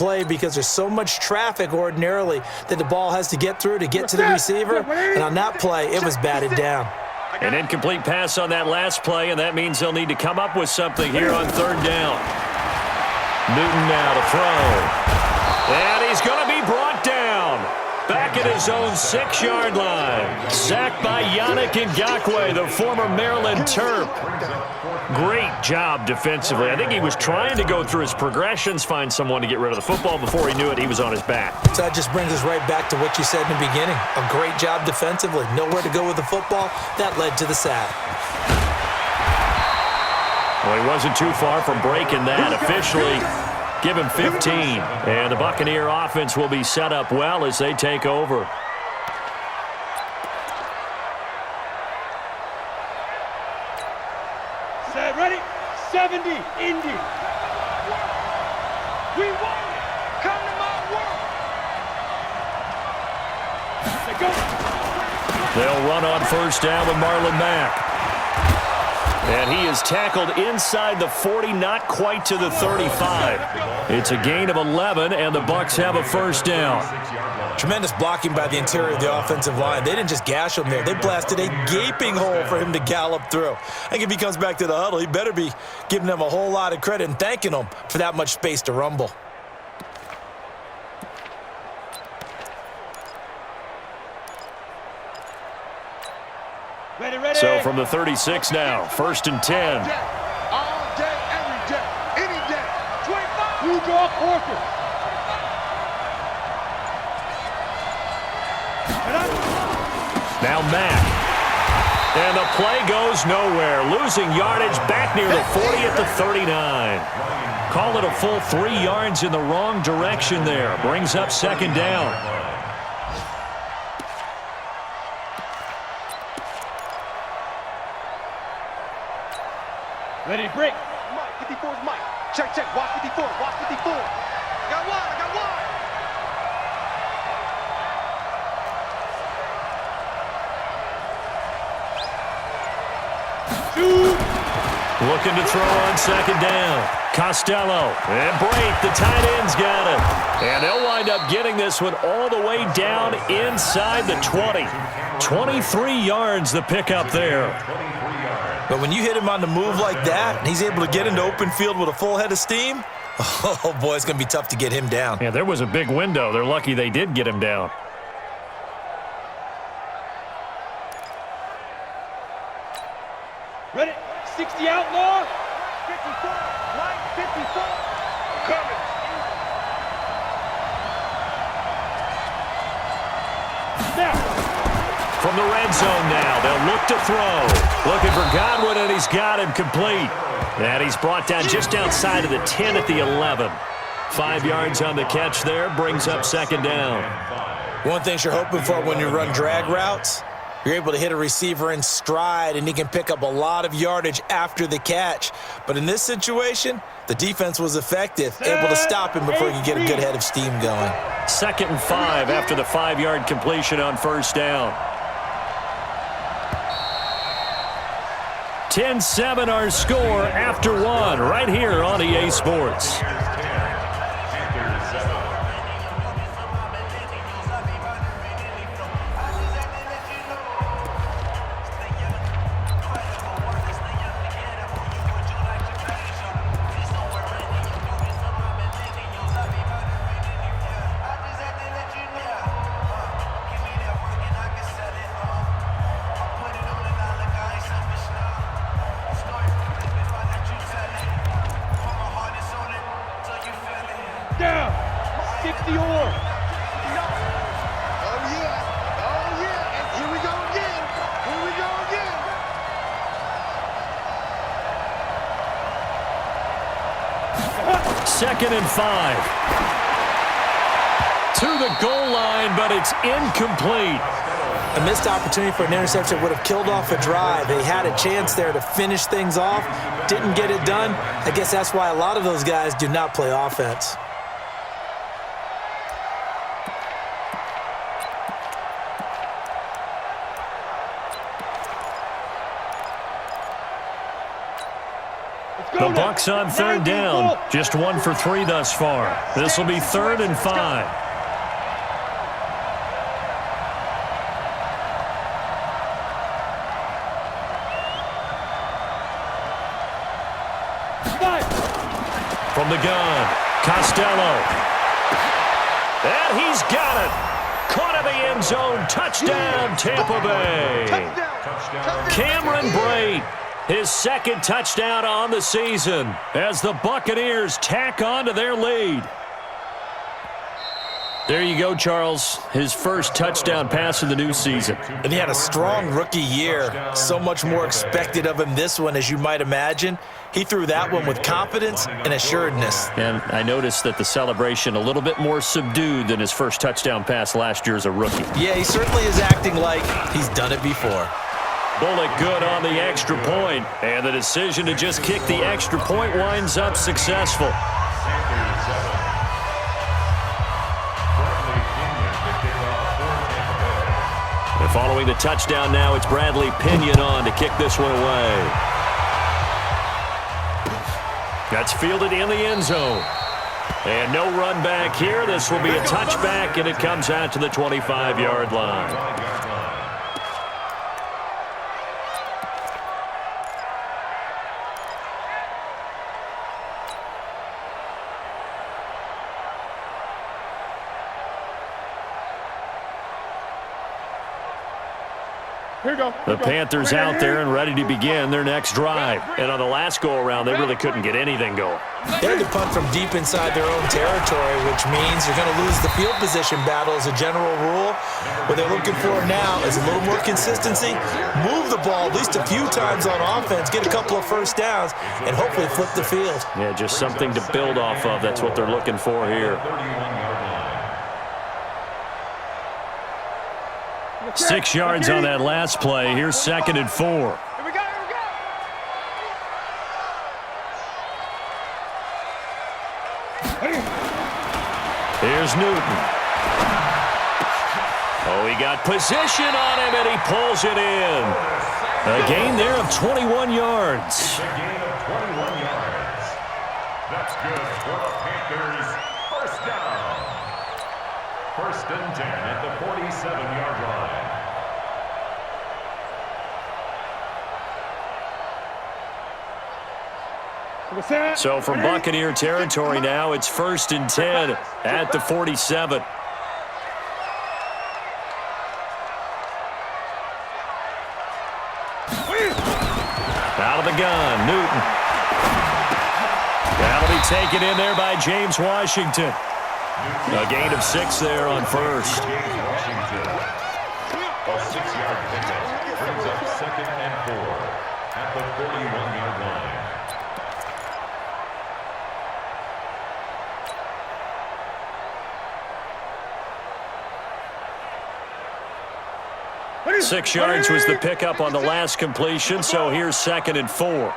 play because there's so much traffic ordinarily that the ball has to get through to get to the receiver. And on that play, it was batted down. An incomplete pass on that last play, and that means they'll need to come up with something here on third down. Newton now to throw. And he's going to be brought down. Back at his own 6-yard line. Sacked by Yannick Ngakoue, the former Maryland Terp. Great job defensively. I think he was trying to go through his progressions, find someone to get rid of the football. Before he knew it, he was on his back. So that just brings us right back to what you said in the beginning. A great job defensively. Nowhere to go with the football. That led to the sack. Well, he wasn't too far from breaking that. Officially, give him 15. And the Buccaneer offense will be set up well as they take over. Set, ready? 70, Indy. We won it. Come to my world. Let's go. They'll run on first down with Marlon Mack. And he is tackled inside the 40, not quite to the 35. It's a gain of 11, and the Bucs have a first down. Tremendous blocking by the interior of the offensive line. They didn't just gash him there. They blasted a gaping hole for him to gallop through. I think if he comes back to the huddle, he better be giving them a whole lot of credit and thanking them for that much space to rumble. Ready, ready. So from the 36 now, 1st and 10. All day, every day, any day. 25. You draw quarter. Now Mack. And the play goes nowhere. Losing yardage back near the 40 at the 39. Call it a full 3 yards in the wrong direction there. Brings up second down. Ready, break. Mike, 54 is Mike. Check, check. Watch 54. Watch 54. Got one. I got one. Looking to throw on second down. Costello. And Brake, the tight end's got it. And they'll wind up getting this one all the way down inside the 20. 23 yards the pickup there. But when you hit him on the move like that, and he's able to get into open field with a full head of steam, oh, boy, it's going to be tough to get him down. Yeah, there was a big window. They're lucky they did get him down. Ready? 60 outlaw. 54. Line 54. Coming. Now. From the red zone now, they'll look to throw. Looking for Godwin, and he's got him complete. And he's brought down just outside of the 10 at the 11. 5 yards on the catch there, brings up second down. One thing you're hoping for when you run drag routes, you're able to hit a receiver in stride, and he can pick up a lot of yardage after the catch. But in this situation, the defense was effective, able to stop him before he could get a good head of steam going. 2nd and 5 after the 5-yard completion on first down. 10-7 our score after 1 right here on EA Sports. Down. 60 or. Oh, yeah. Oh, yeah. And here we go again. Here we go again. Second and 5. To the goal line, but it's incomplete. A missed opportunity for an interception would have killed off a drive. They had a chance there to finish things off. Didn't get it done. I guess that's why a lot of those guys do not play offense. Let's The Bucs on third down. Just 1 for 3 thus far. This will be 3rd and 5. From the gun, Costello. And he's got it. Caught in the end zone. Touchdown, Tampa Bay. Cameron Brate, his 2nd touchdown on the season as the Buccaneers tack on to their lead. There you go, Charles. His 1st touchdown pass of the new season. And he had a strong rookie year. So much more expected of him this one, as you might imagine. He threw that one with confidence and assuredness. And I noticed that the celebration a little bit more subdued than his 1st touchdown pass last year as a rookie. Yeah, he certainly is acting like he's done it before. Bullet good on the extra point, and the decision to just kick the extra point winds up successful. And following the touchdown now, it's Bradley Pinion on to kick this one away. That's fielded in the end zone. And no run back here. This will be a touchback, and it comes out to the 25-yard line. The Panthers out there and ready to begin their next drive. And on the last go-around, they really couldn't get anything going. They had to punt from deep inside their own territory, which means you're going to lose the field position battle as a general rule. What they're looking for now is a little more consistency, move the ball at least a few times on offense, get a couple of first downs, and hopefully flip the field. Yeah, just something to build off of. That's what they're looking for here. 6 yards on that last play. Here's 2nd and 4. Here we go. Here's Newton. Oh, he got position on him, and he pulls it in. A gain there of 21 yards. A gain of 21 yards. That's good for the Panthers. First down. 1st and 10 at the 47-yard line. So from Buccaneer territory now, it's 1st and 10 at the 47. Out of the gun, Newton. That'll be taken in there by James Washington. A gain of 6 there on 1st. James Washington. A 6-yard pickup brings up 2nd and 4 at the 41-yard line. Six yards was the pickup on the last completion, so here's 2nd and 4.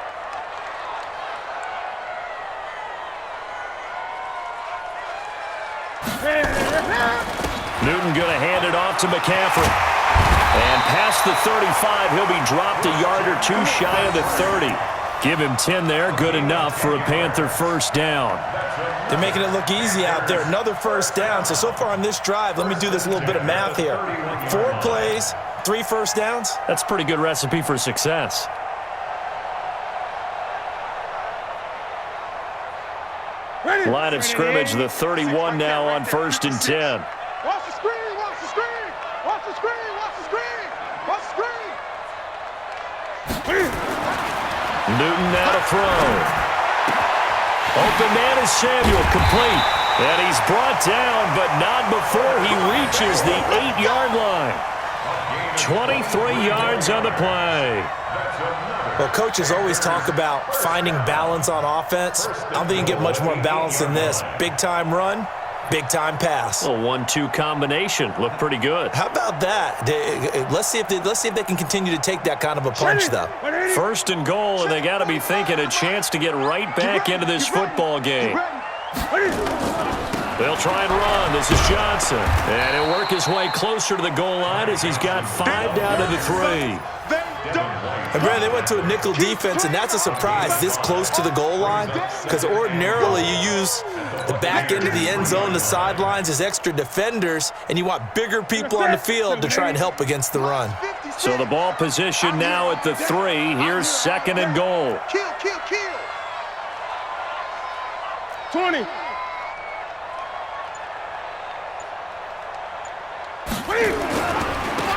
Newton going to hand it off to McCaffrey. And past the 35, he'll be dropped a yard or 2 shy of the 30. Give him 10 there, good enough for a Panther first down. They're making it look easy out there. Another first down. So far on this drive, let me do this little bit of math here. 4 plays, 3 first downs. That's a pretty good recipe for success. Line of scrimmage, the 31 now on 1st and 10. Watch the screen, watch the screen, watch the screen, watch the screen, watch the screen. Newton now to throw. Open man is Samuel, complete. And he's brought down, but not before he reaches the 8-yard line. 23 yards on the play. Well, coaches always talk about finding balance on offense. I don't think you can get much more balance than this. Big-time run, big-time pass. A 1-2 combination. Looked pretty good. How about that? Let's see if they can continue to take that kind of a punch, though. 1st and goal, and they got to be thinking a chance to get right back into this football game. They'll try and run. This is Johnson. And he'll work his way closer to the goal line as he's got 5 down to the 3. They don't And Brad, they went to a nickel defense, and that's a surprise this close to the goal line, because ordinarily you use the back end of the end zone, the sidelines as extra defenders, and you want bigger people on the field to try and help against the run. So the ball position now at the 3. Here's 2nd and goal. Kill. 20.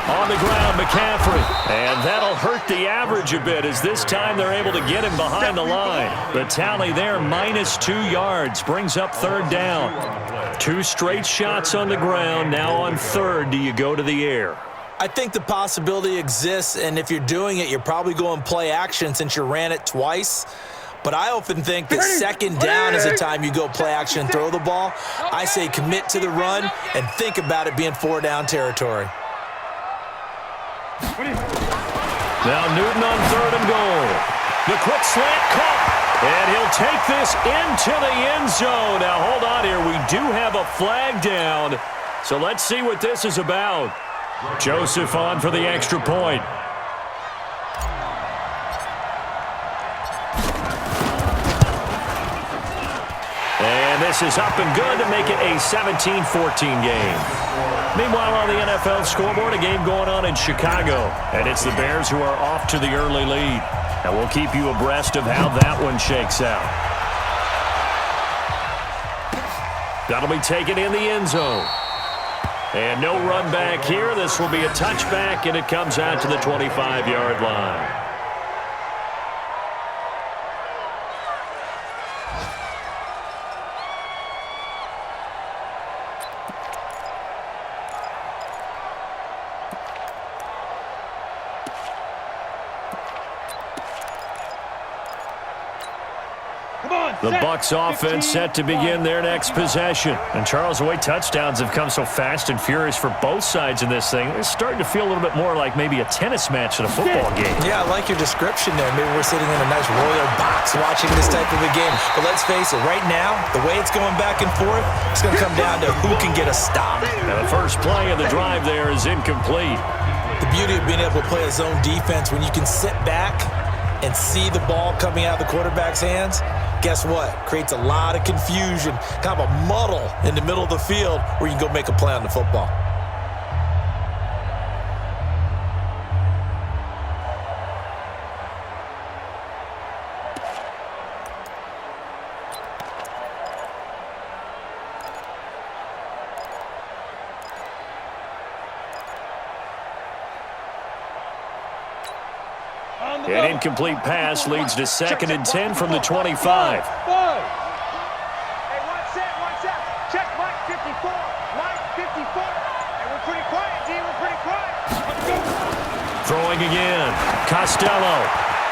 On the ground, McCaffrey. And that'll hurt the average a bit, as this time they're able to get him behind the line. The tally there, -2 yards, brings up 3rd down. 2 straight shots on the ground. Now on 3rd, do you go to the air? I think the possibility exists, and if you're doing it, you're probably going play action since you ran it twice. But I often think that 2nd down is the time you go play action and throw the ball. I say commit to the run and think about it being 4-down territory. Now Newton on 3rd and goal. The quick slant caught. And he'll take this into the end zone. Now hold on here. We do have a flag down. So let's see what this is about. Joseph on for the extra point. And this is up and good to make it a 17-14 game. Meanwhile, on the NFL scoreboard, a game going on in Chicago. And it's the Bears who are off to the early lead. And we'll keep you abreast of how that one shakes out. That'll be taken in the end zone. And no run back here. This will be a touchback, and it comes out to the 25-yard line. The Bucs offense set to begin their next possession. And Charles, the way touchdowns have come so fast and furious for both sides in this thing, it's starting to feel a little bit more like maybe a tennis match at a football game. Yeah, I like your description there. Maybe we're sitting in a nice royal box watching this type of a game. But let's face it, right now, the way it's going back and forth, it's going to come down to who can get a stop. Now the first play of the drive there is incomplete. The beauty of being able to play a zone defense, when you can sit back and see the ball coming out of the quarterback's hands, guess what? Creates a lot of confusion, kind of a muddle in the middle of the field where you can go make a play on the football. An incomplete pass leads to 2nd and 10 from the 25. Hey, one set. Check Mike 54. Mike 54. And we're pretty quiet, D. We're pretty quiet. Throwing again. Costello.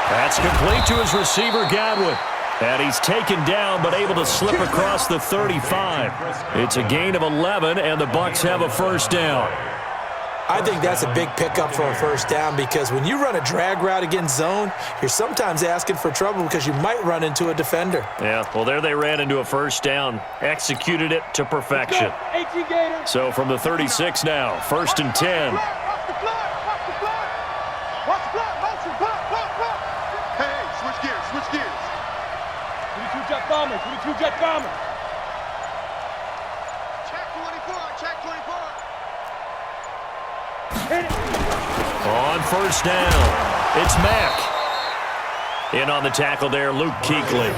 That's complete to his receiver, Godwin. And he's taken down, but able to slip across the 35. It's a gain of 11, and the Bucs have a 1st down. I think that's a big pickup for a 1st down, because when you run a drag route against zone, you're sometimes asking for trouble because you might run into a defender. Yeah, well, there they ran into a 1st down. Executed it to perfection. So from the 36 now, 1st and 10. Watch the block. Hey, switch gears. 22 jet bombers. Check 24. On 1st down, it's Mack. In on the tackle there, Luke Kuechly.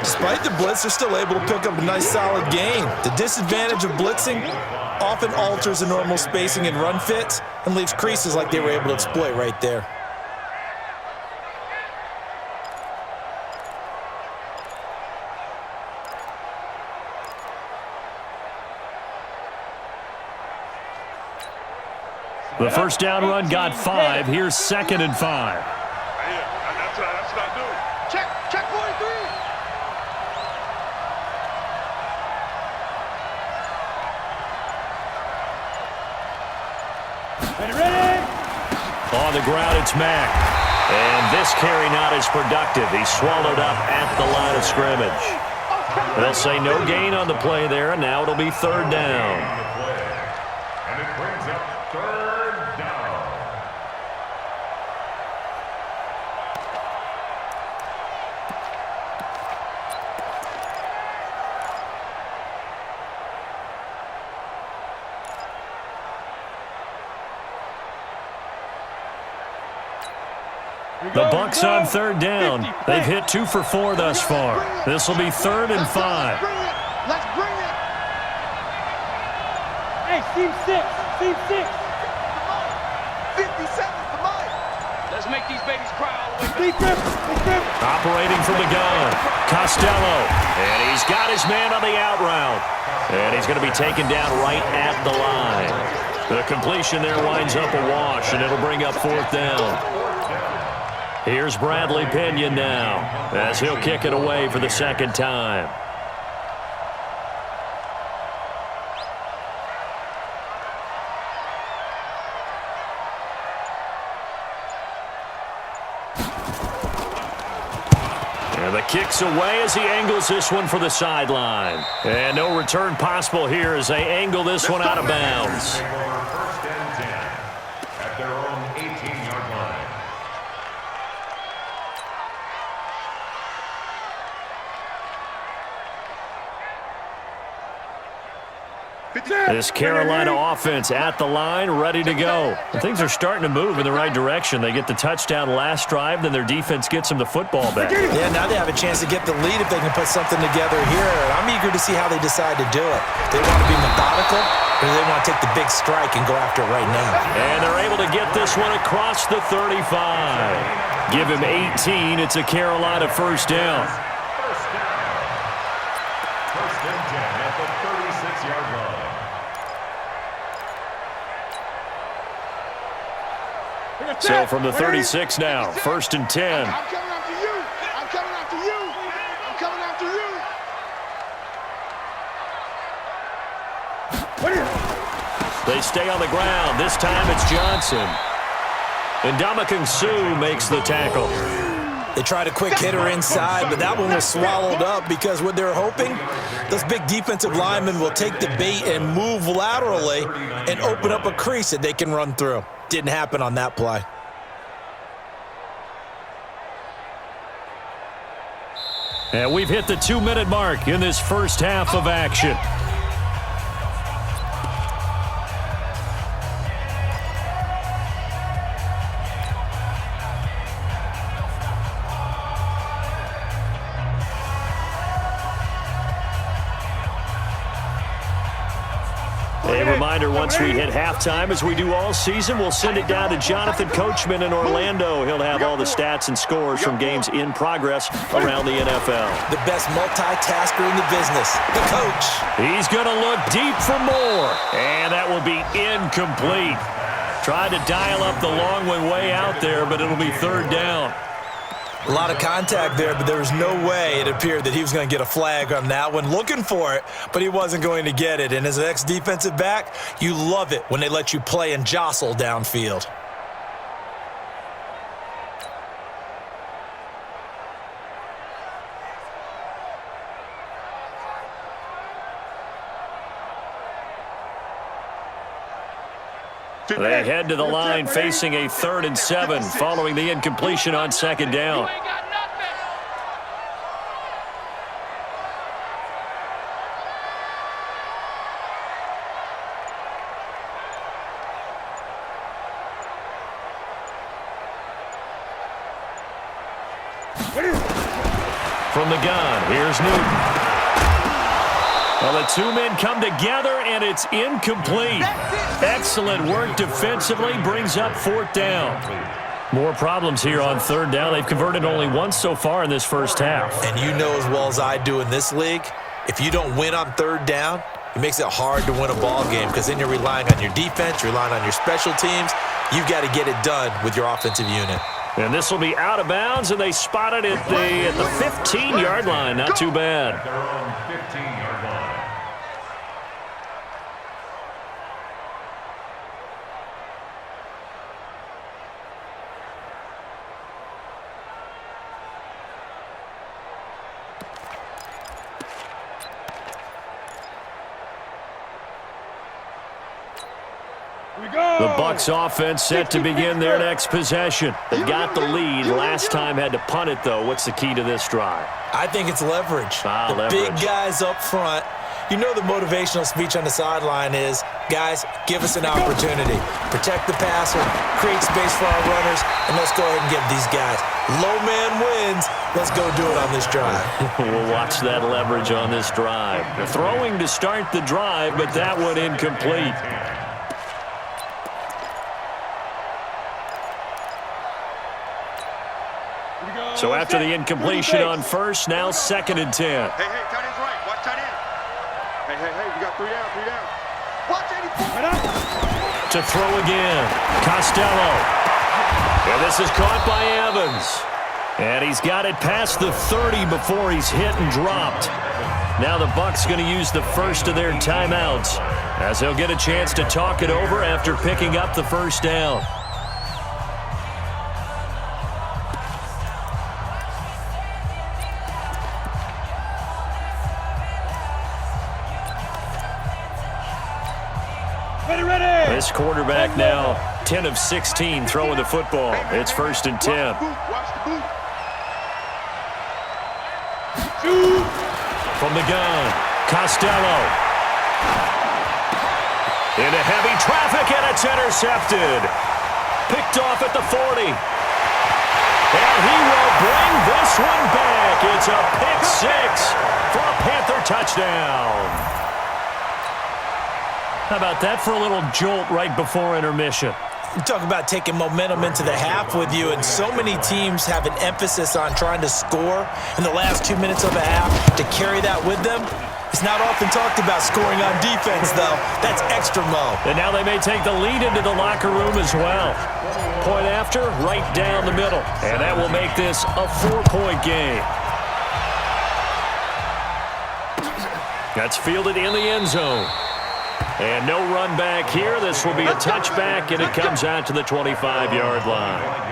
Despite the blitz, they're still able to pick up a nice solid gain. The disadvantage of blitzing often alters the normal spacing and run fits and leaves creases like they were able to exploit right there. The 1st down run got 5. Here's 2nd and 5. That's not new. Check 43. Ready? On the ground, it's Mack. And this carry not as productive. He's swallowed up at the line of scrimmage. They'll say no gain on the play there, and now it'll be 3rd down. And it brings up 3rd down. The Bucs on third down. They've hit 2 for 4 thus far. This will be 3rd and 5. Let's bring it. Hey, team 6. Team 6. 50 seconds to mine. Let's make these babies cry all the way back. Operating from the gun, Costello. And he's got his man on the out route. And he's going to be taken down right at the line. The completion there winds up a wash, and it'll bring up 4th down. Here's Bradley Pinion now, as he'll kick it away for the 2nd time. And the kick's away as he angles this one for the sideline. And no return possible here as they angle this one out of bounds. First and 10 at their own 18-yard line. This Carolina offense at the line, ready to go. And things are starting to move in the right direction. They get the touchdown last drive, then their defense gets them the football back. Yeah, now they have a chance to get the lead if they can put something together here. I'm eager to see how they decide to do it. They want to be methodical, or do they want to take the big strike and go after it right now? And they're able to get this one across the 35. Give him 18. It's a Carolina first down. First and 10 at the 36-yard line. So from the 36 now, 1st and 10. I'm coming after you. I'm coming after you. I'm coming after you. They stay on the ground. This time it's Johnson. And Ndamukong Suh makes the tackle. They tried a quick hitter inside, but that one was swallowed up because what they're hoping, those big defensive linemen will take the bait and move laterally and open up a crease that they can run through. Didn't happen on that play. And we've hit the 2-minute mark in this first half of action. A reminder, once we hit halftime, as we do all season, we'll send it down to Jonathan Coachman in Orlando. He'll have all the stats and scores from games in progress around the NFL. The best multitasker in the business, the coach. He's going to look deep for more, and that will be incomplete. Tried to dial up the long one way out there, but it'll be 3rd down. A lot of contact there, but there was no way it appeared that he was going to get a flag on that one. Looking for it, but he wasn't going to get it. And as an ex-defensive back, you love it when they let you play and jostle downfield. They head to the line facing a 3rd and 7 following the incompletion on 2nd down. From the gun, here's Newton. Well, the 2 men come together, and it's incomplete. Excellent work defensively, brings up 4th down. More problems here on 3rd down. They've converted only once so far in this first half. And you know as well as I do in this league, if you don't win on 3rd down, it makes it hard to win a ball game because then you're relying on your defense, you're relying on your special teams. You've got to get it done with your offensive unit. And this will be out of bounds, and they spot it at the 15-yard line. Not too bad. Their own 15-yard line. The Bucs offense set to begin their next possession. They got the lead. Last time had to punt it, though. What's the key to this drive? I think it's leverage. Leverage. Big guys up front, You know the motivational speech on the sideline is, guys, give us an opportunity. Protect the passer, create space for our runners, and let's go ahead and give these guys. Low man wins. Let's go do it on this drive. We'll watch that leverage on this drive. Throwing to start the drive, but that one incomplete. So after the incompletion on first, now 2nd and 10. Hey, tight end's right. Watch tight end. Hey, we got 3 down. Watch 84. To throw again, Costello. And this is caught by Evans. And he's got it past the 30 before he's hit and dropped. Now the Bucs going to use the first of their timeouts as they'll get a chance to talk it over after picking up the first down. This quarterback now 10 of 16 throwing the football. It's 1st and 10. Watch the boot. From the gun, Costello. Into heavy traffic, and it's intercepted. Picked off at the 40. And he will bring this one back. It's a pick 6 for a Panther touchdown. How about that for a little jolt right before intermission? You talk about taking momentum into the half with you, and so many teams have an emphasis on trying to score in the last 2 minutes of a half to carry that with them. It's not often talked about scoring on defense, though. That's extra mo. And now they may take the lead into the locker room as well. Point after, right down the middle. And that will make this a 4-point game. That's fielded in the end zone. And no run back here. This will be a touchback, and it comes out to the 25-yard line.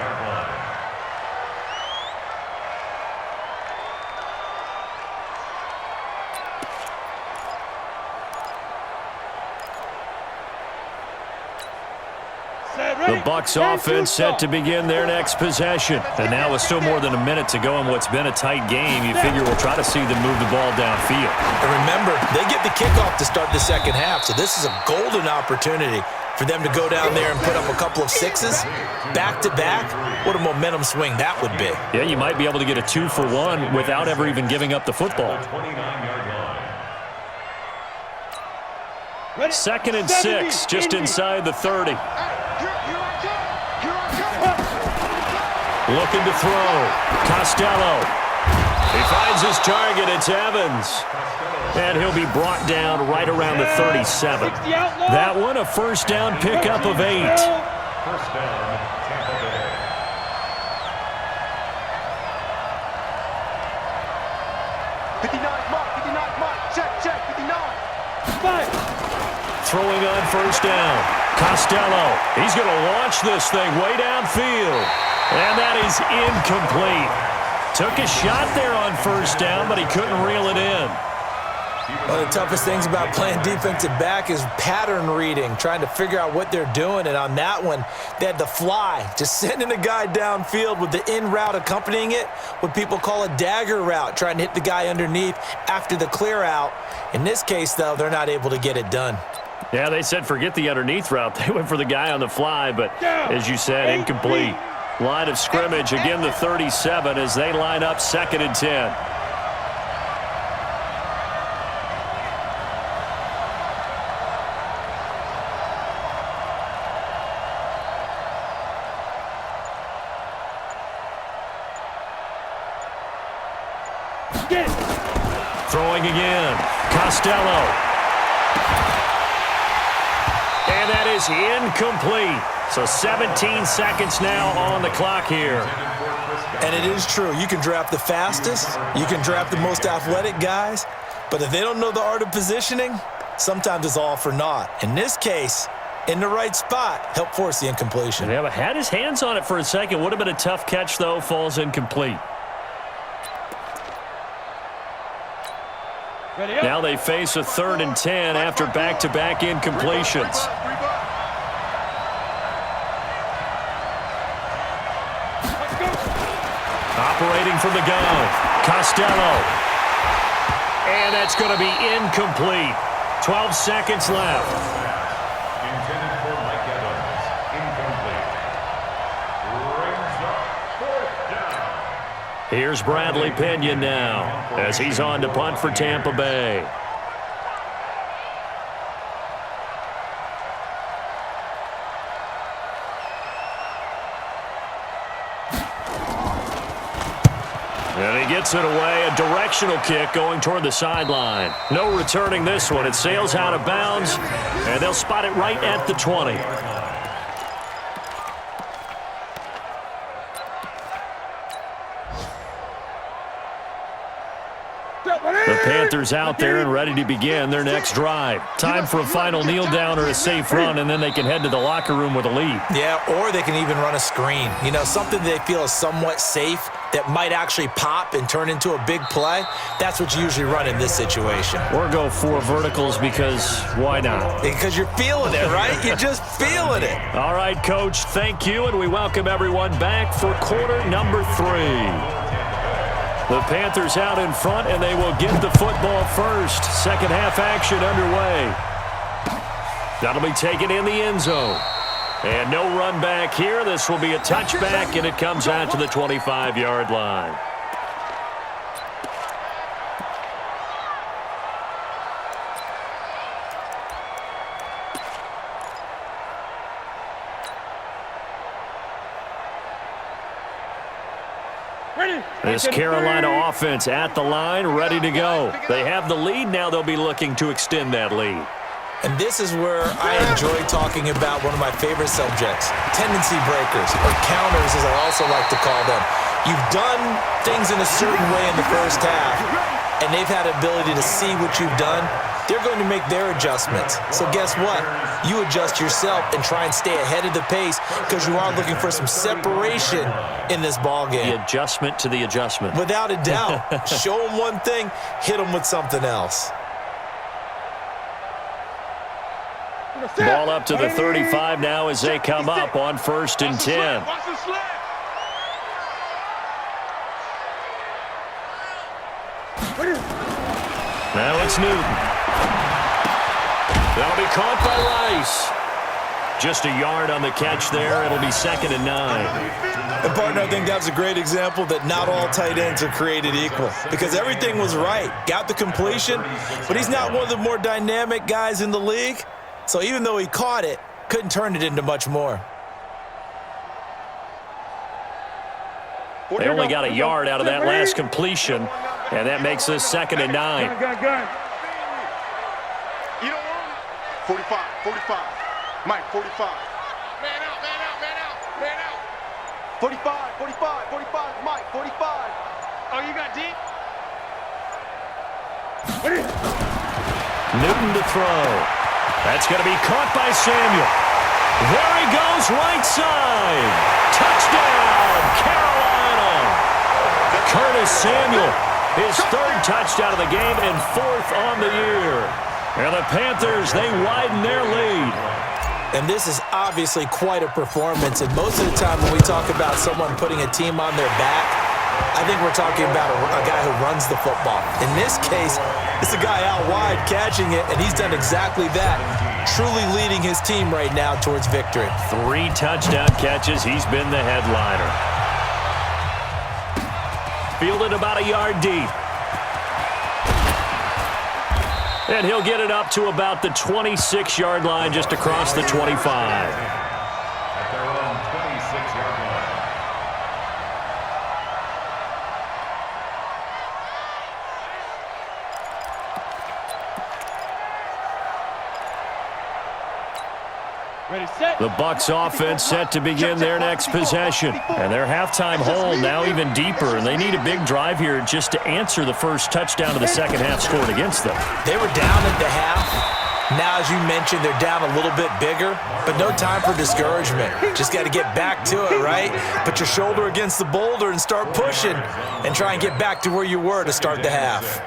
The Bucs offense set to begin their next possession. And now with still more than a minute to go in what's been a tight game, you figure we'll try to see them move the ball downfield. And remember, they get the kickoff to start the second half, so this is a golden opportunity for them to go down there and put up a couple of 6s back-to-back. What a momentum swing that would be. Yeah, you might be able to get a 2-for-1 without ever even giving up the football. 2nd and 6, just inside the 30. Looking to throw. Costello. He finds his target. It's Evans. And he'll be brought down right around the 37. That one, a first down pickup of 8. First down, Tampa Bay. Check, 59. Throwing on first down. Costello. He's going to launch this thing way downfield. And that is incomplete. Took a shot there on first down, but he couldn't reel it in. One of the toughest things about playing defensive back is pattern reading, trying to figure out what they're doing. And on that one, they had the fly, just sending a guy downfield with the in route accompanying it, what people call a dagger route, trying to hit the guy underneath after the clear out. In this case, though, they're not able to get it done. Yeah, they said forget the underneath route. They went for the guy on the fly, but as you said, incomplete. Line of scrimmage, again the 37 as they line up 2nd and 10. Throwing again. Costello. And that is incomplete. So 17 seconds now on the clock here. And it is true. You can draft the fastest. You can draft the most athletic guys. But if they don't know the art of positioning, sometimes it's all for naught. In this case, in the right spot, help force the incompletion. Yeah, but had his hands on it for a second. Would have been a tough catch, though. Falls incomplete. Now they face a 3rd and 10 after back-to-back incompletions. Operating from the gun, Costello. And that's going to be incomplete. 12 seconds left. Intended for Mike Evans. Incomplete. Brings up fourth down. Here's Bradley Pinion now as he's on to punt for Tampa Bay. And he gets it away, a directional kick going toward the sideline. No returning this one. It sails out of bounds, and they'll spot it right at the 20. The Panthers out there and ready to begin their next drive. Time for a final kneel down or a safe run, and then they can head to the locker room with a lead. Yeah, or they can even run a screen. You know, something they feel is somewhat safe that might actually pop and turn into a big play. That's what you usually run in this situation. Or go 4 verticals because why not? Because you're feeling it, right? You're just feeling it. All right, Coach, thank you, and we welcome everyone back for quarter number 3. The Panthers out in front, and they will get the football first. Second half action underway. That'll be taken in the end zone. And no run back here. This will be a touchback, and it comes out to the 25-yard line. This Carolina offense at the line, ready to go. They have the lead. Now they'll be looking to extend that lead. And this is where I enjoy talking about one of my favorite subjects, tendency breakers, or counters as I also like to call them. You've done things in a certain way in the first half, and they've had ability to see what you've done. They're going to make their adjustments. So guess what? You adjust yourself and try and stay ahead of the pace because you are looking for some separation in this ballgame. The adjustment to the adjustment. Without a doubt. Show them one thing, hit them with something else. Ball up to the 35 now as they come up on 1st and 10. Now it's Newton. That'll be caught by Rice. Just a yard on the catch there. It'll be 2nd and 9. And, partner, I think that's a great example that not all tight ends are created equal because everything was right. Got the completion, but he's not one of the more dynamic guys in the league. So even though he caught it, couldn't turn it into much more. They only got a yard out of that last completion, and that makes this 2nd and 9. 45, 45. Mike, 45. Man out, man out, man out, man out. 45, 45, 45. Mike, 45. Oh, you got deep? Newton to throw. That's going to be caught by Samuel. There he goes, right side. Touchdown, Carolina. Curtis Samuel, his 3rd touchdown of the game and 4th on the year. And the Panthers, they widen their lead. And this is obviously quite a performance. And most of the time when we talk about someone putting a team on their back, I think we're talking about a guy who runs the football. In this case, it's a guy out wide catching it, and he's done exactly that, truly leading his team right now towards victory. 3 touchdown catches. He's been the headliner. Fielded about a yard deep. And he'll get it up to about the 26-yard line, just across the 25. At their own 26-yard line. The Bucs offense set to begin their next possession. And their halftime hole now even deeper, and they need a big drive here just to answer the first touchdown of the second half scored against them. They were down at the half. Now, as you mentioned, they're down a little bit bigger, but no time for discouragement. Just got to get back to it, right? Put your shoulder against the boulder and start pushing and try and get back to where you were to start the half.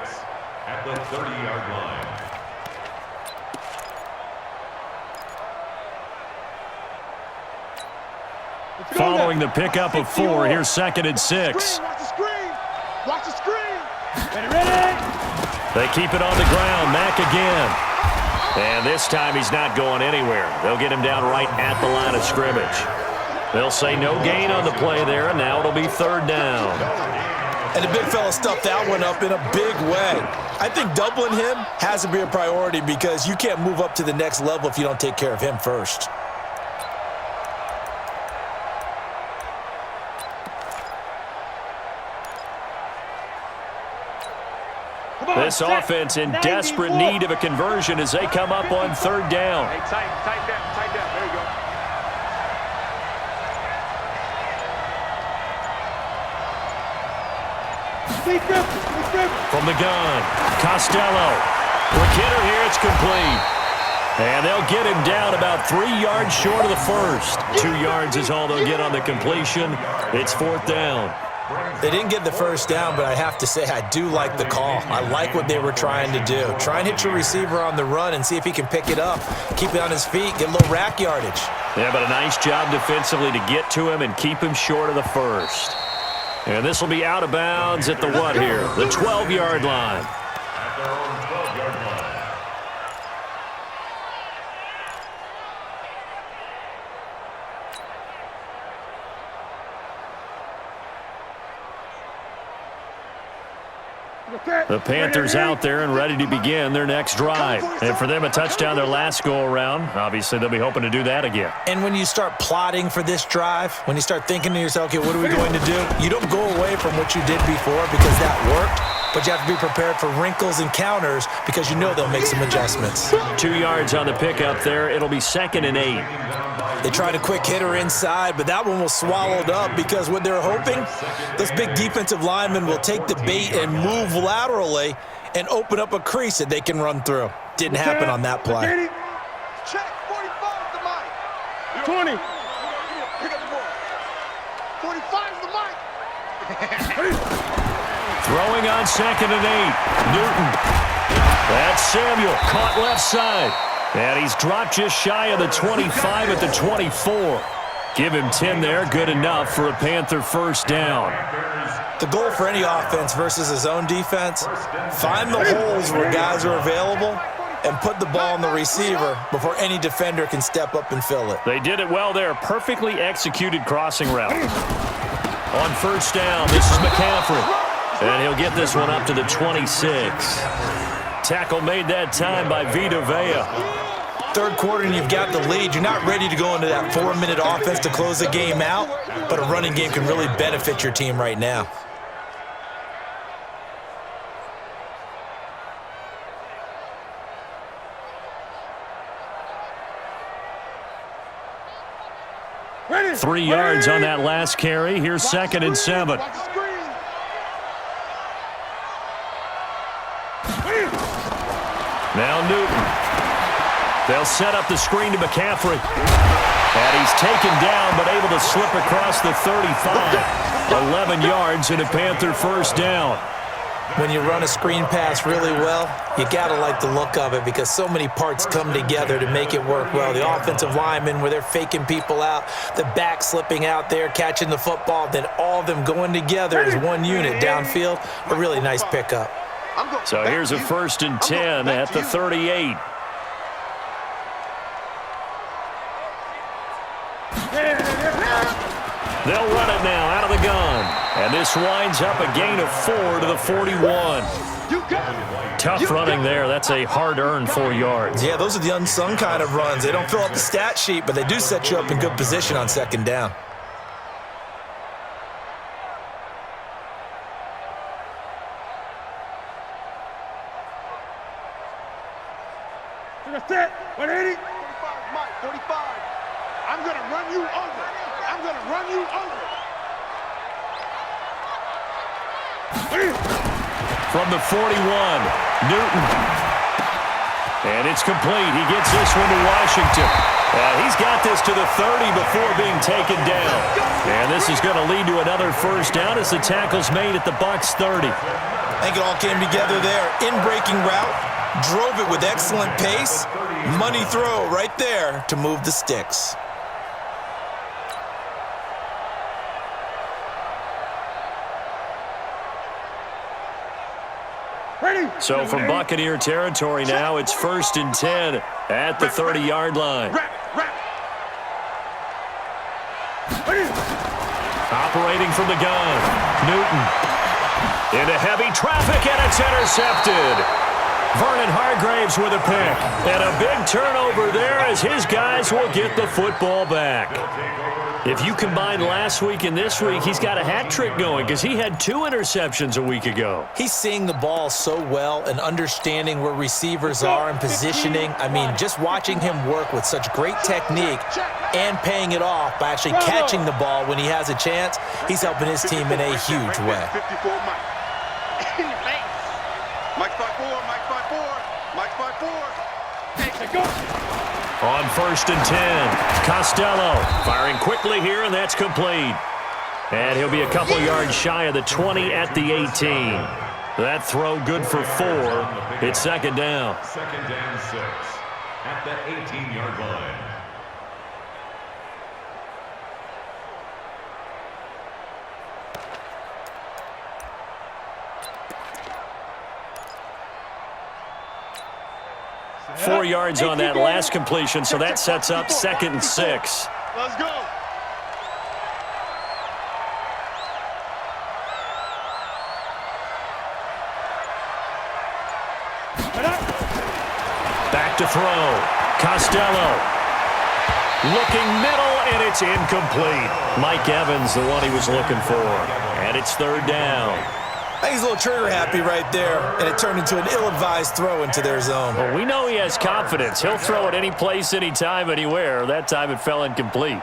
At the 30-yard line. Following the pickup of 4, here's 2nd and 6. Watch the screen. Watch the screen. Ready, ready. They keep it on the ground. Mack again. And this time he's not going anywhere. They'll get him down right at the line of scrimmage. They'll say no gain on the play there, and now it'll be third down. And the big fella stuffed that one up in a big way. I think doubling him has to be a priority because you can't move up to the next level if you don't take care of him first. This offense in desperate need of a conversion as they come up on third down. Hey, tight down. There you go. From the gun, Costello. Quick hitter here, it's complete. And they'll get him down about 3 yards short of the first. 2 yards is all they'll get on the completion. It's fourth down. They didn't get the first down, but I have to say I do like the call. I like what they were trying to do. Try and hit your receiver on the run and see if he can pick it up. Keep it on his feet, get a little rack yardage. Yeah, but a nice job defensively to get to him and keep him short of the first. And this will be out of bounds at the what here? The 12-yard line. At their own 12-yard line. The Panthers out there and ready to begin their next drive. And for them, a touchdown their last go-around. Obviously, they'll be hoping to do that again. And when you start plotting for this drive, when you start thinking to yourself, okay, what are we going to do? You don't go away from what you did before because that worked, but you have to be prepared for wrinkles and counters because you know they'll make some adjustments. 2 yards on the pickup there. It'll be 2nd and 8. They tried a quick hitter inside, but that one was swallowed up because what they're hoping, those big defensive linemen will take the bait and move laterally and open up a crease that they can run through. Didn't happen on that play. Check, 45 the mic. 20. Pick up the ball. 45 the mic. Throwing on 2nd and 8. Newton. That's Samuel. Caught left side. And he's dropped just shy of the 25 at the 24. Give him 10 there. Good enough for a Panther first down. The goal for any offense versus his own defense, find the holes where guys are available and put the ball on the receiver before any defender can step up and fill it. They did it well there. Perfectly executed crossing route. On first down, this is McCaffrey. And he'll get this one up to the 26. Tackle made that time by Vita Vea. Third quarter and you've got the lead. You're not ready to go into that 4-minute offense to close the game out, but a running game can really benefit your team right now. Ready. 3 yards on that last carry. Here's 2nd and 7. Now Newton. They'll set up the screen to McCaffrey. And he's taken down but able to slip across the 35. 11 yards and a Panther first down. When you run a screen pass really well, you got to like the look of it because so many parts come together to make it work well. The offensive linemen where they're faking people out, the back slipping out there, catching the football, then all of them going together as one unit downfield. A really nice pickup. So here's a 1st and 10 at the 38. They'll run it now out of the gun. And this winds up a gain of 4 to the 41. Tough running there. That's a hard-earned 4 yards. Yeah, those are the unsung kind of runs. They don't fill up the stat sheet, but they do set you up in good position on 2nd down. Set. 180. 45 Mike, 45. I'm going to run you over. I'm going to run you over. From the 41, Newton. And it's complete. He gets this one to Washington. He's got this to the 30 before being taken down. And this is going to lead to another first down as the tackle's made at the Bucs 30. I think it all came together there. In-breaking route, drove it with excellent pace. Money throw right there to move the sticks. Ready. So from Buccaneer territory now, it's 1st and 10 at the 30-yard line. Operating from the gun, Newton. Into heavy traffic, and it's intercepted. Vernon Hargraves with a pick. And a big turnover there as his guys will get the football back. If you combine last week and this week, he's got a hat trick going because he had 2 interceptions a week ago. He's seeing the ball so well and understanding where receivers are and positioning. I mean, just watching him work with such great technique and paying it off by actually catching the ball when he has a chance, he's helping his team in a huge way. 54 Mike. Mike 5-4, Mike 5-4, Mike 5-4. Takes a go. On 1st and 10, Costello firing quickly here, and that's complete. And he'll be a couple yards shy of the 20 at the 18. That throw good for 4. It's 2nd down. 2nd and 6 at the 18-yard line. Four yards on that last completion, so that sets up 2nd and 6. Let's go. Back to throw. Costello. Looking middle, and it's incomplete. Mike Evans, the one he was looking for. And it's 3rd down. I think he's a little trigger happy right there, and it turned into an ill-advised throw into their zone. Well, we know he has confidence. He'll throw it any place, anytime, anywhere. That time it fell incomplete.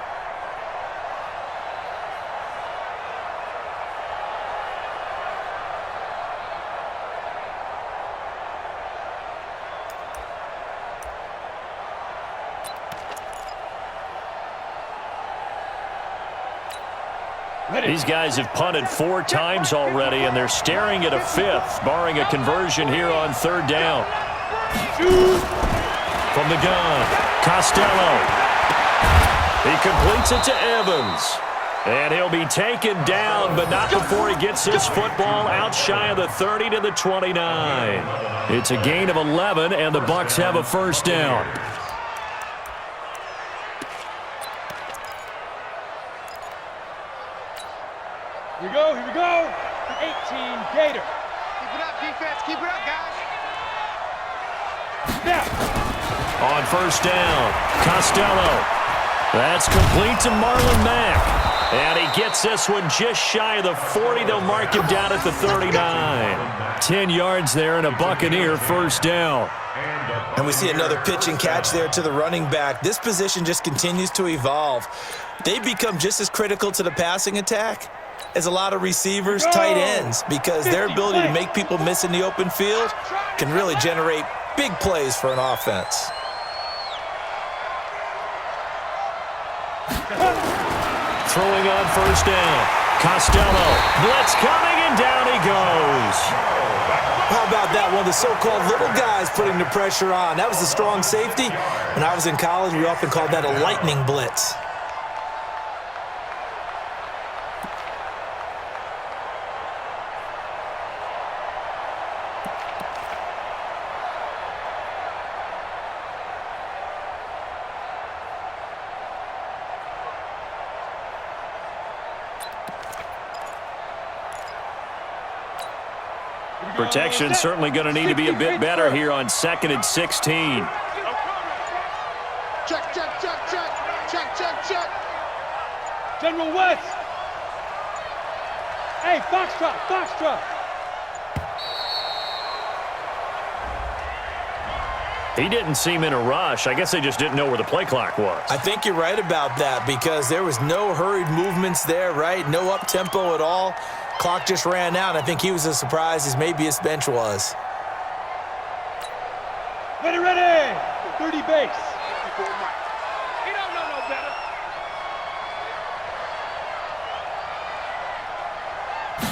These guys have punted 4 times already, and they're staring at a 5th, barring a conversion here on 3rd down. From the gun, Costello. He completes it to Evans. And he'll be taken down, but not before he gets his football out shy of the 30 to the 29. It's a gain of 11, and the Bucs have a 1st down. Here we go, here we go. 18, Gator. Keep it up, defense. Keep it up, guys. Now. On 1st down, Costello. That's complete to Marlon Mack. And he gets this one just shy of the 40. They'll mark him down at the 39. 10 yards there and a Buccaneer 1st down. And we see another pitch and catch there to the running back. This position just continues to evolve. They become just as critical to the passing attack as a lot of receivers, tight ends, because their ability to make people miss in the open field can really generate big plays for an offense. Throwing on 1st down. Costello. Blitz coming, and down he goes. How about that? One of the so-called little guys putting the pressure on. That was a strong safety. When I was in college, we often called that a lightning blitz. Protection certainly going to need to be a bit better here on 2nd and 16. Check, check, check, check. Check, check, check. General West. Hey, Foxtrot, Foxtrot. He didn't seem in a rush. I guess they just didn't know where the play clock was. I think you're right about that because there was no hurried movements there, right? No up-tempo at all. Clock just ran out. I think he was as surprised as maybe his bench was. Ready, ready. 30 base. 54 Mike. You don't know no better.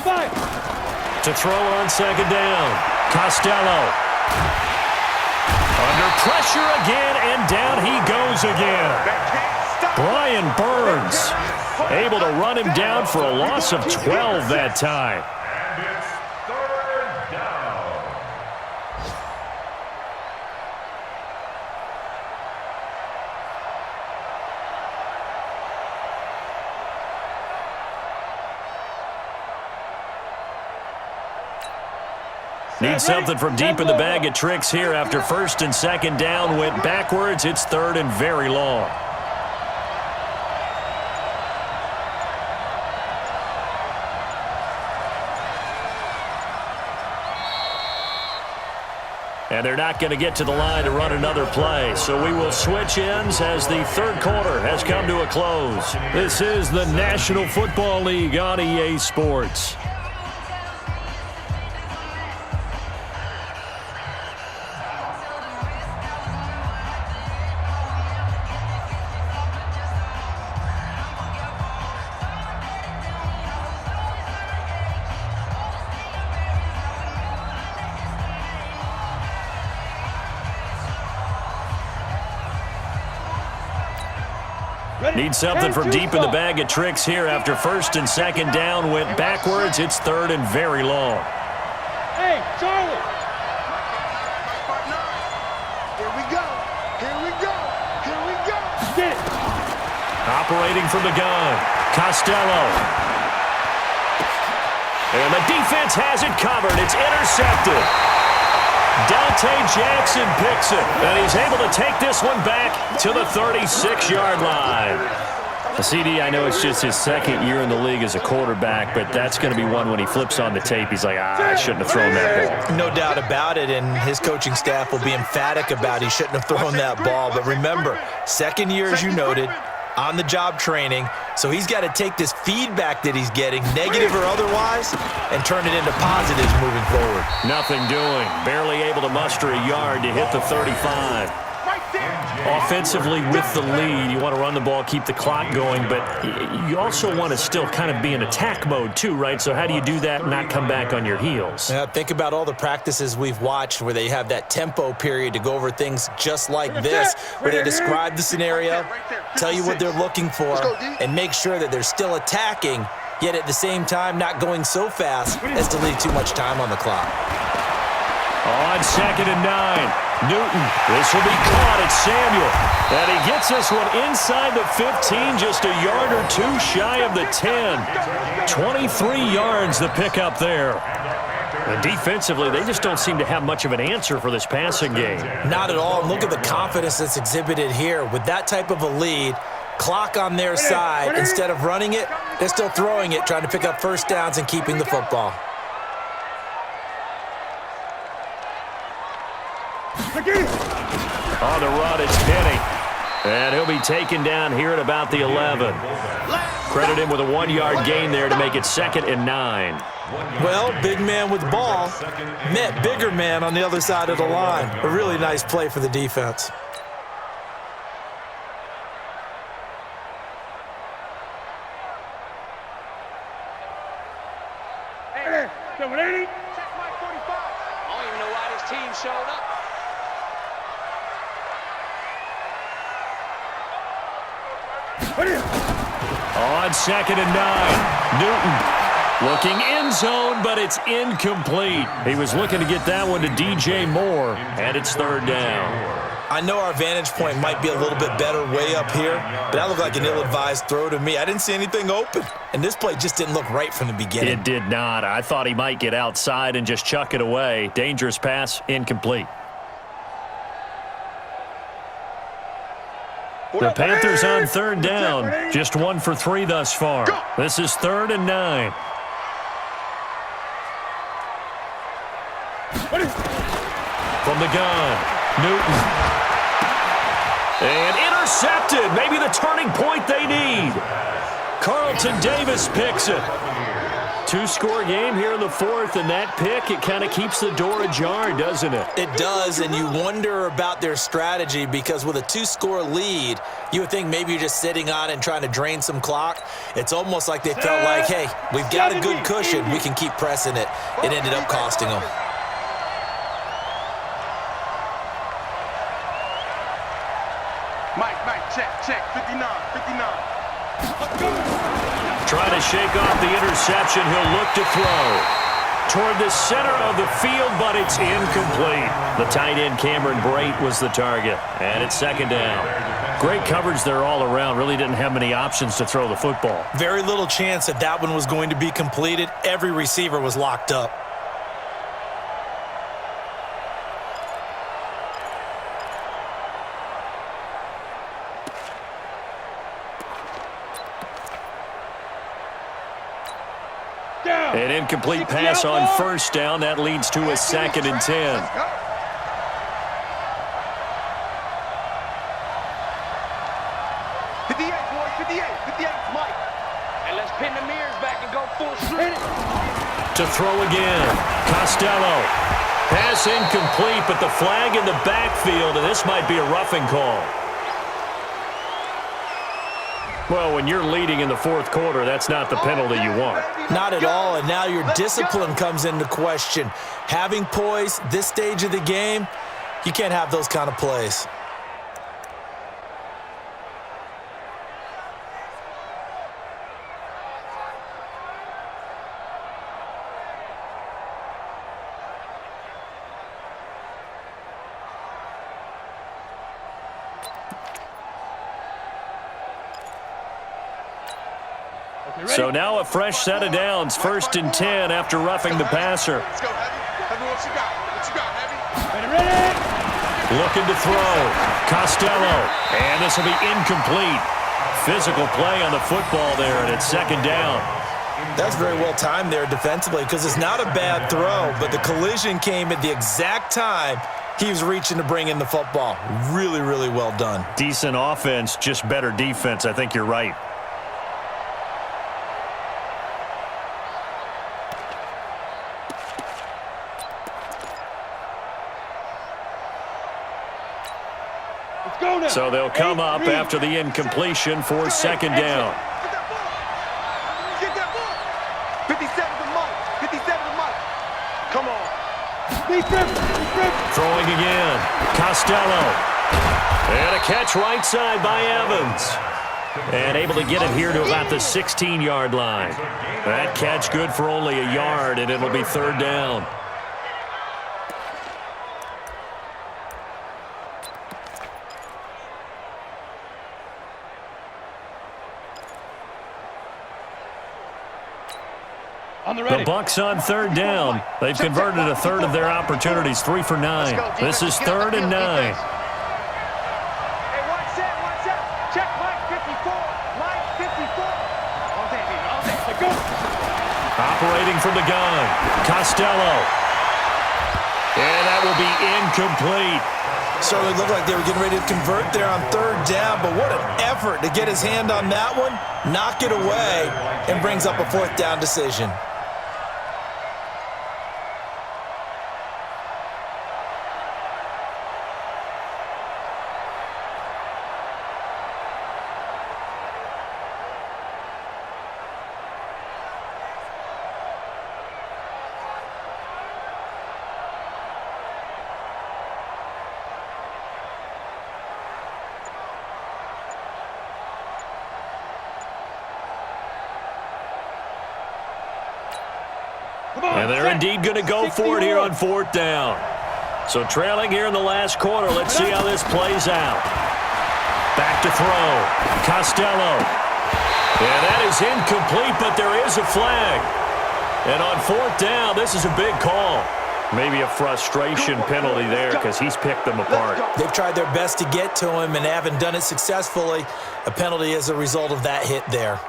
Five. To throw on 2nd down. Costello. Under pressure again, and down he goes again. Brian Burns able to run him down for a loss of 12 that time. And it's 3rd down. Need something from deep in the bag of tricks here after first and second down went backwards. It's third and very long. And they're not going to get to the line to run another play. So we will switch ends as the third quarter has come to a close. This is the National Football League on EA Sports. Need something from deep in the bag of tricks here after first and second down went backwards. It's third and very long. Hey, Charlie! Here we go. Here we go. Here we go. Get it. Operating from the gun, Costello. And the defense has it covered. It's intercepted. Dante Jackson picks it, and he's able to take this one back to the 36-yard line. CD, I know it's just his second year in the league as a quarterback, but that's going to be one when he flips on the tape. He's like, I shouldn't have thrown that ball. No doubt about it, and his coaching staff will be emphatic about he shouldn't have thrown that ball. But remember, second year, as you noted, on-the-job training, so he's got to take this feedback that he's getting, negative or otherwise, and turn it into positives moving forward. Nothing doing. Barely able to muster a yard to hit the 35. Offensively with the lead, you want to run the ball, keep the clock going, but you also want to still kind of be in attack mode too, right? So how do you do that and not come back on your heels? Yeah, think about all the practices we've watched where they have that tempo period to go over things just like this, where they describe the scenario, tell you what they're looking for, and make sure that they're still attacking, yet at the same time not going so fast as to leave too much time on the clock. On second and 9. Newton, this will be caught at Samuel. And he gets this one inside the 15, just a yard or two shy of the 10. 23 yards the pickup there. And defensively, they just don't seem to have much of an answer for this passing game. Not at all. And look at the confidence that's exhibited here. With that type of a lead, clock on their side, instead of running it, they're still throwing it, trying to pick up first downs and keeping the football. On the run, it's Penny. And he'll be taken down here at about the 11. Credit him with a 1-yard gain there to make it second and 9. Well, big man with the ball met bigger man on the other side of the line. A really nice play for the defense. Hey, number 80. Check my 45. I don't even know why this team showed up. On second and 9, Newton looking end zone, but it's incomplete. He was looking to get that one to DJ Moore, and it's third down. I know our vantage point might be a little bit better way up here, but that looked like an ill-advised throw to me. I didn't see anything open, and this play just didn't look right from the beginning. It did not. I thought he might get outside and just chuck it away. Dangerous pass, incomplete. The Panthers on third down. Just 1 for 3 thus far. This is third and 9. From the gun, Newton. And intercepted. Maybe the turning point they need. Carlton Davis picks it. 2-score game here in the fourth, and that pick, it kind of keeps the door ajar, doesn't it? It does, and you wonder about their strategy because with a 2-score lead, you would think maybe you're just sitting on and trying to drain some clock. It's almost like they felt like, hey, we've got a good cushion. We can keep pressing it. It ended up costing them. Mike, check, 59. Trying to shake off the interception. He'll look to throw toward the center of the field, but it's incomplete. The tight end, Cameron Brate, was the target, and it's second down. Great coverage there all around. Really didn't have many options to throw the football. Very little chance that that one was going to be completed. Every receiver was locked up. An incomplete pass on first down. That leads to a 2nd and 10. Let's go. 58, boys, 58. 58, Mike. And let's pin the mirrors back and go full sprint. To throw again. Costello. Pass incomplete, but the flag in the backfield, and this might be a roughing call. Well, when you're leading in the 4th quarter, that's not the penalty you want. Not at all, and now your discipline comes into question. Having poise this stage of the game, you can't have those kind of plays. So now a fresh set of downs, 1st and 10 after roughing the passer. Let's go, Heavy. Heavy, what you got? What you got, Heavy? Looking to throw. Costello. And this will be incomplete. Physical play on the football there, and it's 2nd down. That's very well timed there defensively because it's not a bad throw, but the collision came at the exact time he was reaching to bring in the football. Really, really well done. Decent offense, just better defense. I think you're right. So they'll come up after the incompletion for 2nd down. Get that ball. 57 to Mike. 57 to Mike. Come on. Throwing again. Costello. And a catch right side by Evans. And able to get it here to about the 16-yard line. That catch good for only a yard, and it'll be 3rd down. The Bucs on 3rd down. They've converted a third of their opportunities, 3 for 9. This is 3rd and 9. Hey, one set. Check Mike 54. Mike 54. All day, baby. All day. Go. Operating from the gun. Costello. And that will be incomplete. Certainly looked like they were getting ready to convert there on 3rd down, but what an effort to get his hand on that one, knock it away, and brings up a 4th down decision. And they're indeed going to go for it here on 4th down. So trailing here in the last quarter. Let's see how this plays out. Back to throw. Costello. Yeah, that is incomplete, but there is a flag. And on 4th down, this is a big call. Maybe a frustration penalty there because he's picked them apart. They've tried their best to get to him and haven't done it successfully. A penalty as a result of that hit there.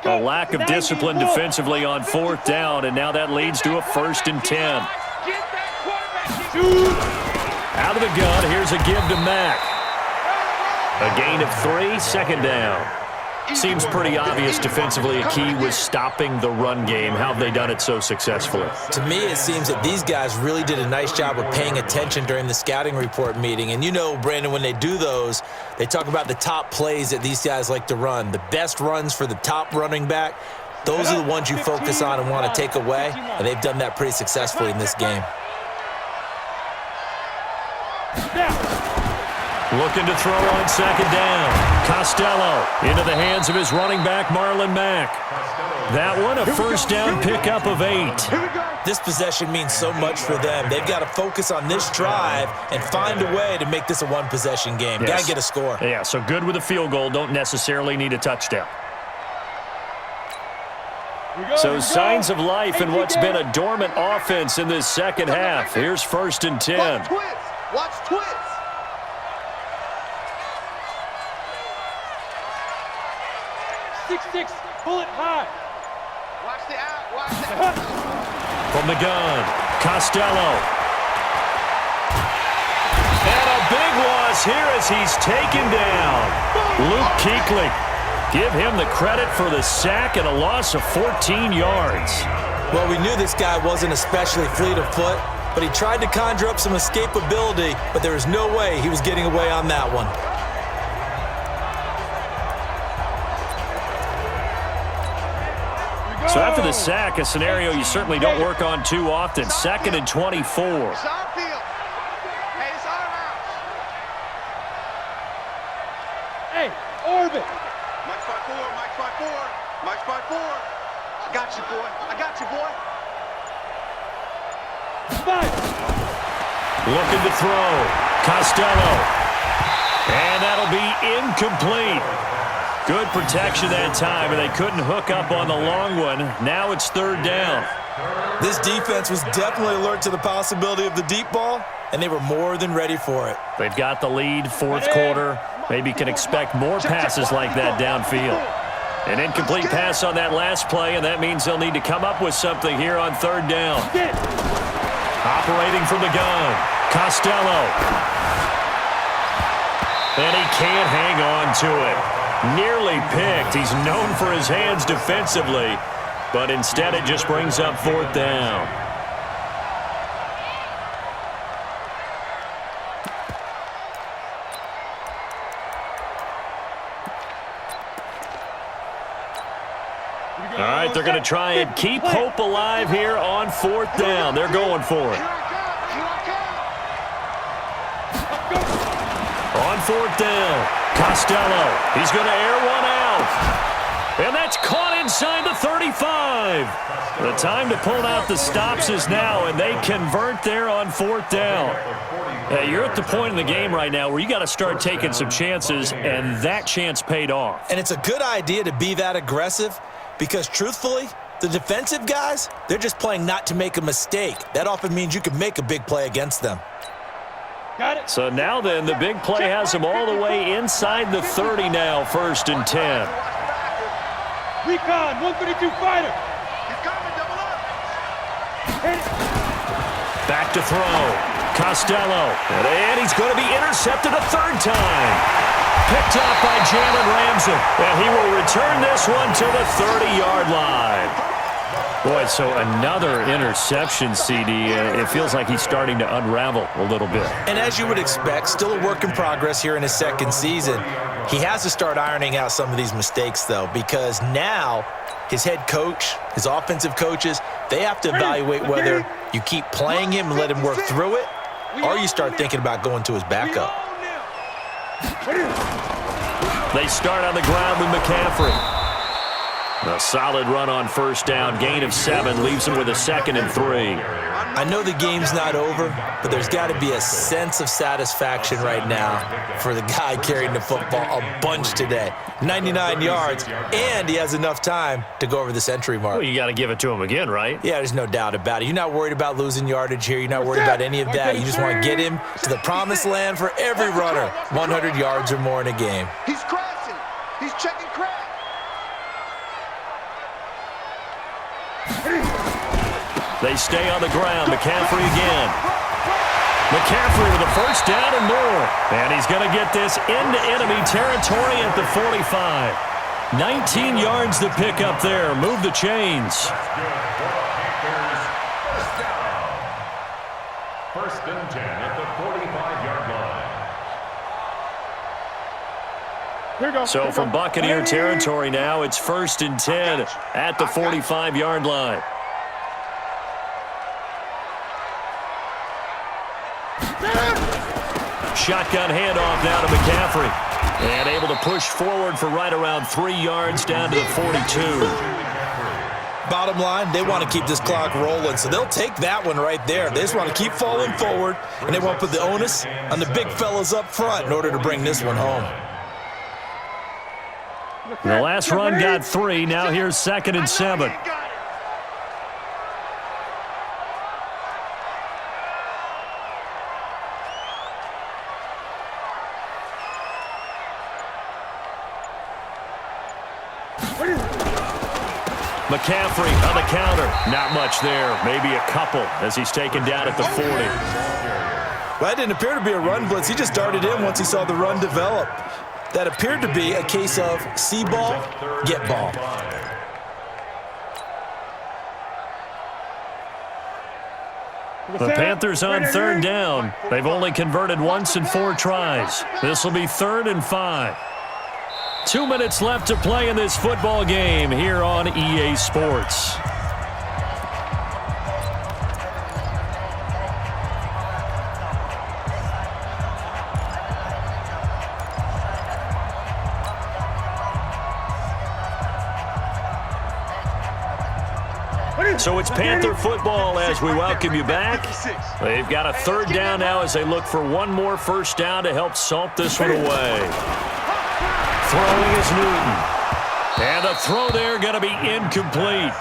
A lack of discipline defensively on 4th down, and now that leads to a 1st and 10. Out of the gun, here's a give to Mack. A gain of 3, 2nd down. Seems pretty obvious defensively a key was stopping the run game. How have they done it so successfully? To me, it seems that these guys really did a nice job of paying attention during the scouting report meeting. And you know, Brandon, when they do those, they talk about the top plays that these guys like to run. The best runs for the top running back, those are the ones you focus on and want to take away. And they've done that pretty successfully in this game. Looking to throw on 2nd down. Costello into the hands of his running back, Marlon Mack. That one, a 1st down pickup of 8. This possession means so much for them. They've got to focus on this drive and find a way to make this a one-possession game. Yes. Got to get a score. Yeah, so good with a field goal. Don't necessarily need a touchdown. So signs of life in what's been a dormant offense in this 2nd half. Here's 1st and 10. Watch twist. Six, bullet high. Watch the out. Watch the out. From the gun, Costello. And a big loss here as he's taken down. Luke Kuechly. Give him the credit for the sack and a loss of 14 yards. Well, we knew this guy wasn't especially fleet of foot, but he tried to conjure up some escapability, but there was no way he was getting away on that one. So after the sack, a scenario you certainly don't work on too often. 2nd and 24. It's our field. Hey, it's our house. Hey, orbit. Mike's by four. Mike's by four. Mike's by four. I got you, boy. I got you, boy. 5. Looking to throw. Costello. And that'll be incomplete. Good protection that time, and they couldn't hook up on the long one. Now it's 3rd down. This defense was definitely alert to the possibility of the deep ball, and they were more than ready for it. They've got the lead, 4th quarter. Maybe can expect more passes like that downfield. An incomplete pass on that last play, and that means they'll need to come up with something here on 3rd down. Operating from the gun, Costello. And he can't hang on to it. Nearly picked. He's known for his hands defensively, but instead it just brings up 4th down. All right, they're going to try and keep hope alive here on 4th down. They're going for it. On 4th down, Costello. He's going to air one out. And that's caught inside the 35. The time to pull out the stops is now, and they convert there on 4th down. You're at the point in the game right now where you got to start taking some chances, and that chance paid off. And it's a good idea to be that aggressive because, truthfully, the defensive guys, they're just playing not to make a mistake. That often means you can make a big play against them. Got it. So now then, the big play has him all the way inside the 30 now, 1st and 10. Recon, 132 fighter. He's coming, double up. Hit it. Back to throw. Costello. And he's going to be intercepted a 3rd time. Picked up by Jalen Ramsey. And he will return this one to the 30-yard line. Boy, so another interception, CD. It feels like he's starting to unravel a little bit. And as you would expect, still a work in progress here in his 2nd season. He has to start ironing out some of these mistakes, though, because now his head coach, his offensive coaches, they have to evaluate whether you keep playing him and let him work through it, or you start thinking about going to his backup. They start on the ground with McCaffrey. A solid run on 1st down. Gain of 7 leaves him with a 2nd and 3. I know the game's not over, but there's got to be a sense of satisfaction right now for the guy carrying the football a bunch today. 99 yards, and he has enough time to go over the century mark. Well, you got to give it to him again, right? Yeah, there's no doubt about it. You're not worried about losing yardage here. You're not worried about any of that. You just want to get him to the promised land for every runner, 100 yards or more in a game. He's crashing. He's checking crash. They stay on the ground. McCaffrey again. McCaffrey with a 1st down and more. And he's going to get this into enemy territory at the 45. 19 yards to pick up there. Move the chains. First and 10 at the 45-yard line. Here we go. So from Buccaneer territory now, it's 1st and 10 at the 45-yard line. Shotgun handoff now to McCaffrey. And able to push forward for right around 3 yards down to the 42. Bottom line, they want to keep this clock rolling, so they'll take that one right there. They just want to keep falling forward, and they want to put the onus on the big fellas up front in order to bring this one home. The last run got 3. Now here's 2nd and 7. McCaffrey on the counter. Not much there. Maybe a couple as he's taken down at the 40. Well, that didn't appear to be a run blitz. He just darted in once he saw the run develop. That appeared to be a case of see ball, get ball. The Panthers on third down. They've only converted once in 4 tries. This will be 3rd and 5. 2 minutes left to play in this football game here on EA Sports. So it's Panther football as we welcome you back. They've got a 3rd down now as they look for one more first down to help salt this one away. Throwing is Newton. And the throw there going to be incomplete.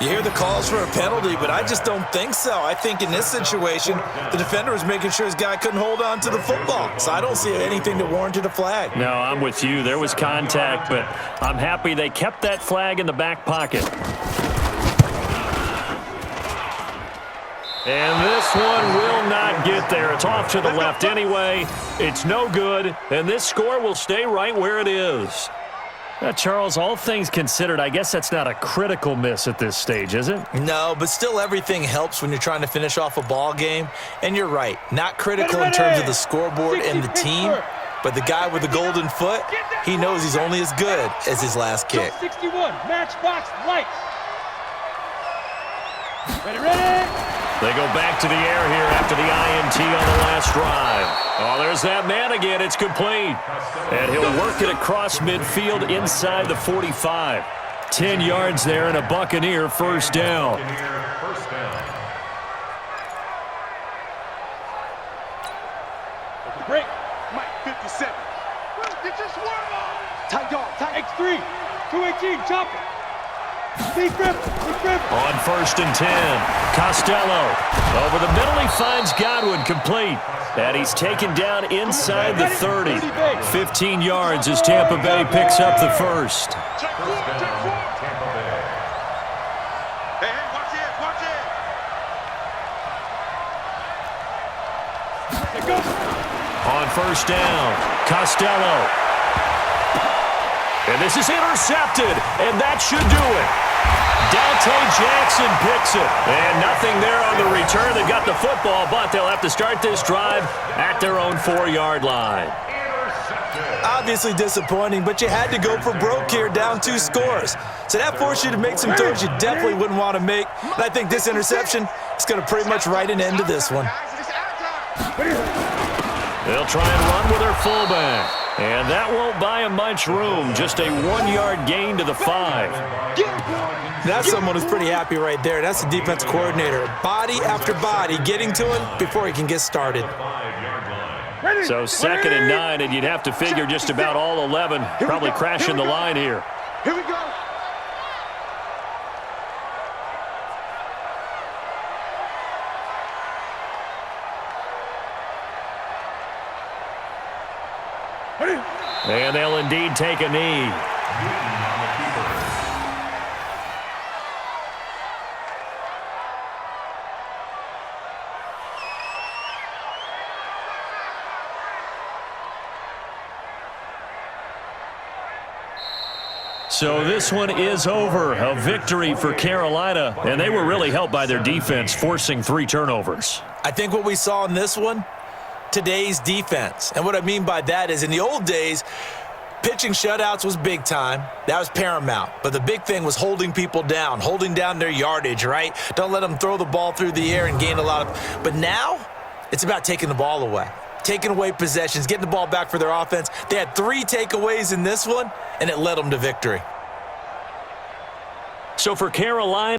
You hear the calls for a penalty, but I just don't think so. I think in this situation, the defender was making sure his guy couldn't hold on to the football. So I don't see anything that warranted a flag. No, I'm with you. There was contact, but I'm happy they kept that flag in the back pocket. And this one will not get there. It's off to the left anyway. It's no good, and this score will stay right where it is. Now, Charles, all things considered, I guess that's not a critical miss at this stage, is it? No, but still everything helps when you're trying to finish off a ball game. And you're right, not critical in terms of the scoreboard and the team, but the guy with the golden foot, he knows he's only as good as his last kick. 61, matchbox lights. Ready. They go back to the air here after the INT on the last drive. Oh, there's that man again. It's complete. And he'll work it across midfield inside the 45. 10 yards there and a Buccaneer first down. Break. Mike, 57. Get your swerve on. Tight dog, tight. X3. 218, chop it. Big grip. On 1st and 10, Costello. Over the middle, he finds Godwin complete. And he's taken down inside the 30. 15 yards as Tampa Bay picks up the first. Check four. Tampa Bay. Hey, watch it. On 1st down, Costello. And this is intercepted, and that should do it. Dante Jackson picks it. And nothing there on the return. They've got the football, but they'll have to start this drive at their own 4-yard line. Obviously disappointing, but you had to go for broke here, down 2 scores. So that forced you to make some throws you definitely wouldn't want to make. And I think this interception is going to pretty much write an end to this one. They'll try and run with their fullback. And that won't buy him much room. Just a 1-yard gain to the 5. That's someone who's pretty happy right there. That's the defense coordinator. Body after body getting to him before he can get started. So 2nd and 9, and you'd have to figure just about all 11 probably crashing the line here. Here we go. And they'll indeed take a knee. So this one is over. A victory for Carolina, and they were really helped by their defense, forcing 3 turnovers. I think what we saw in this one, today's defense. And what I mean by that is in the old days, pitching shutouts was big time. That was paramount. But the big thing was holding people down, holding down their yardage, right? Don't let them throw the ball through the air and gain a lot of. But now it's about taking the ball away, taking away possessions, getting the ball back for their offense. They had 3 takeaways in this one, and it led them to victory. So for Carolina,